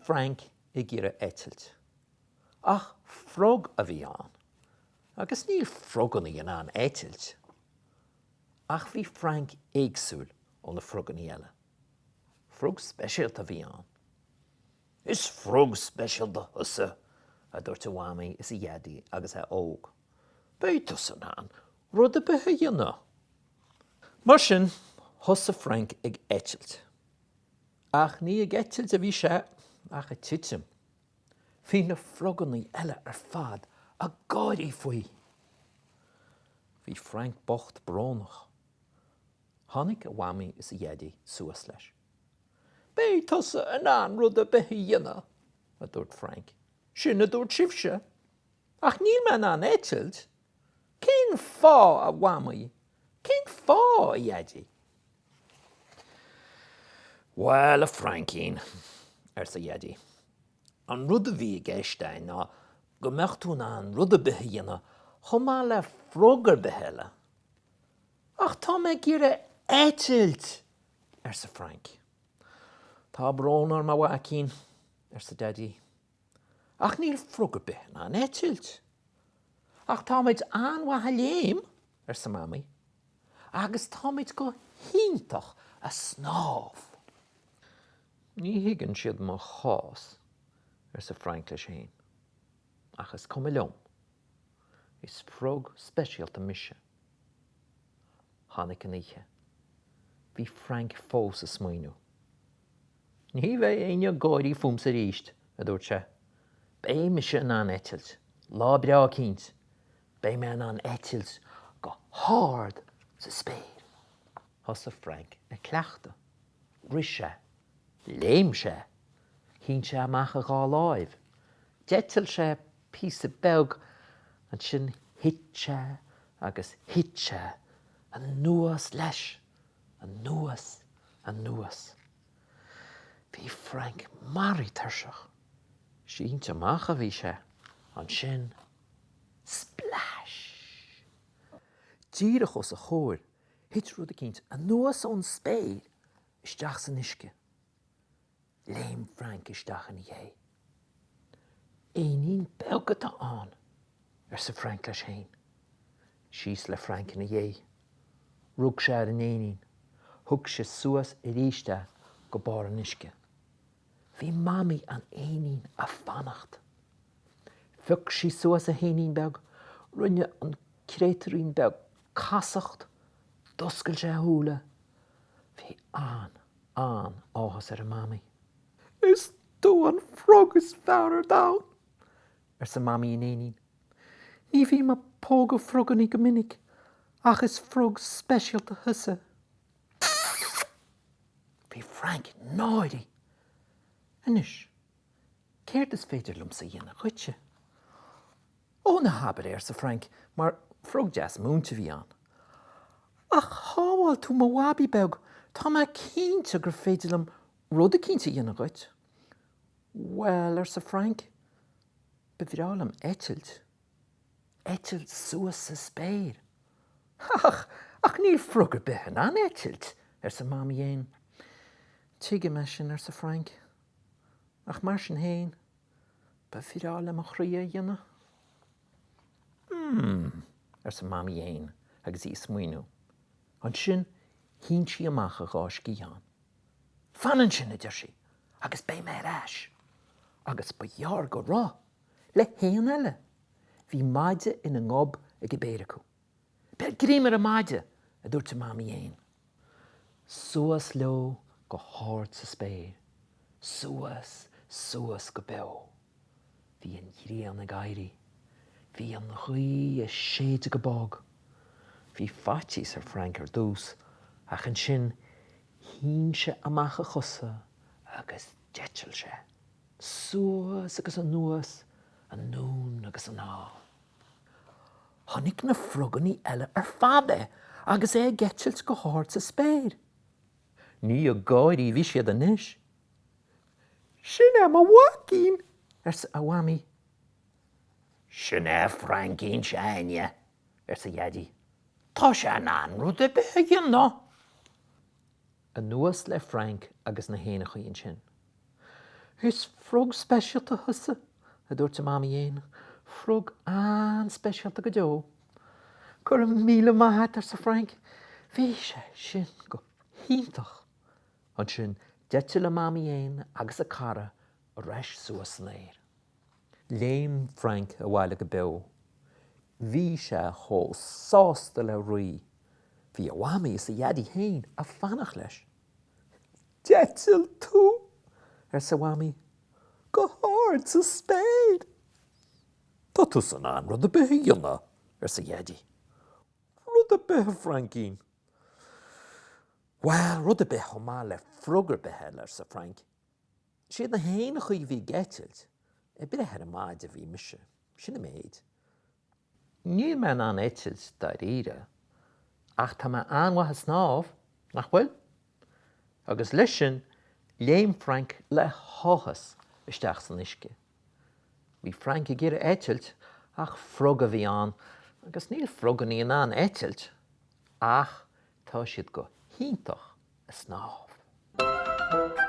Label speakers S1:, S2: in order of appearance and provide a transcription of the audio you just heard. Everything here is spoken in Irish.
S1: Frank I gcéire éitilt. Ach frog a bhí an. Agus níl frogan I an éitilt. Ach bhí Frank éagsúil ó na frogan eile. Frog Scéalta bhí an. Is frog Scéalta thusa a dúirt Amháin is a dhéadaí agus a óg. Béitas an rud a bithe dhéanamh. Mar sin thusa Frank ag éitilt. Ach ní ag éitilt a bhí sé ach a titim. Bhí na frogannaí eile ar fad a gáirí faoi. Bhí Frank bocht bránach. Tháinig Amháin is a dhéadaí suas leis. Béitas an rud a bithe dhéanamh a dúirt Frank. Sin a dúirt sibse. Ach níl me an éitilt. Cén fá a Amháin? Cén fá a dhéadaí? Well a Frankín, sa dhéadaí. An rud a bhí gceisteáin ná go mbeadh tú an rud a bithe dhéanamh chomá le frogar bitheile. Ach tá me gcéire éitilt sa Frank. Tá brónar má bhacín sa dhéadaí. Ach níl frogar bithe ná an éitilt. Ach tá méid anmhatha léamh sa mamaí. Agus tá méid go hiontach a snámh. Ní higann siad má chás sa Frank leis féin. Ach is cum leom. Is frog Scéalta mise. Tháinig an oíche. Bhí Frank fós a smaoinú. Ní bheith aine gáirí fum sa ríist a dúirt sé. Bé mise an éitilt. Lá breá cínt. Bé me an éitilt go háard sa spéir. Thosa Frank a cleachta. Ris sé. Léamh sé. Hín sé amach a gá láimh. Déitil sé pís a beag an sin hit sé agus hit sé an nuas leis. An nuas, an nuas. Bhí Frank marí tuirseach. Sínte amach a bhí sé an sin splash. Díirechos a chóir, hit rud a cinnt an nuas ón spéir isteach san isce. Léamh Frank isteach an dhé. Éonín beagadh an sa Frank leis féin. Síos le Frank in dhé. Rug sé ar an éonín. Thug sé suas I ríiste go bar an isce. Bhí mamaí an éonín a fannacht. Phug sí suas a héonín beag, rinne an créiterín beag casacht, doscail sé thúla. Bhí an áthas ar a mamaí. Is tú an frog is fearr dán? Sa mamaí in éonín. Ní bhí me póga froganí go minic, ach is frog Scéalta thusa. Bhí Frank náirí. Inis, céirt is féidir lum sa dhéanamh chuite. Ó na habair sa Frank, mar frog deas múnta bhí an. Ach hábháil tú má wabí beag, tá me cínte gur féidir lum rud a cínte dhéanamh chuit. Well sa Frank, be bhrálam éitilt. Éitilt suas sa spéir. Ach níl frogar bithe an éitilt sa mamaí dhéin. Tuige me sin sa Frank. Ach mar sin héin, be bhrálam a chraí a dhéanamh. Sa mamaí dhéin agus í smaoinú. An sin hín si amach a gáis gíán. Fanan sin idir si, agus bé mé rais. Agus ba dhear go rá, le héan eile. Bhí maide ina ngob ag I béir acu. Be grímar a maide a dúirt a mamaí dhéin. Suas leo go háard sa spéir. Suas go beo. Bhí an dhrí na gairí. Bhí an chuí a séide go bog. Bhí fatís ar Frank ar dús, ach an sin hín se amach a chusa agus deitil sé. Suas agus an nuas, an nún agus an á. Tháinig na froganí eile ar fada agus é geitilt go háard sa spéir. Ní a gáirí bhí siad anis. Sin má bhacín sa Amháin. Sin Frankín seine sa dhéadaí. Tá sé an rud a bithe dhéanamh. A nuas le Frank agus na héanachaíonn sin. Is frog Scéalta thusa? A dúirt Naíonán. Frog an Scéalta go deo. Cur míle maith ar sa Frank. Bhí sé sin go híntach. An sin deite le Naíonán agus a cara a reis suas néir. Léamh Frank a bhhaile go beo. Bhí sé thó sásta le roí. Bhí a bhhaimi is a dheadí hain a fannach leis. Detil tú ar sa bhhaimi. Go háir sa spéid. Tá tú san an rud a bethe dionna ar sa dheadí. Rud a bethe Frankín. Well, rud a bethe má le fruggar bethe ar sa Frank. Siad na héana chuig bhí getilt. E bit ar a maid a bhí mise. Sin a méid. Níl me an éitilt dair ire. Ach tá me anhatha snámh, nach bhfuil? Agus leis sin, léamh Frank le háthas isteach san uisce. Bhí Frank i gcéire éitilt, ach frog a bhí an, agus níl frog a níon an éitilt, ach tá siad go híntach a snámh.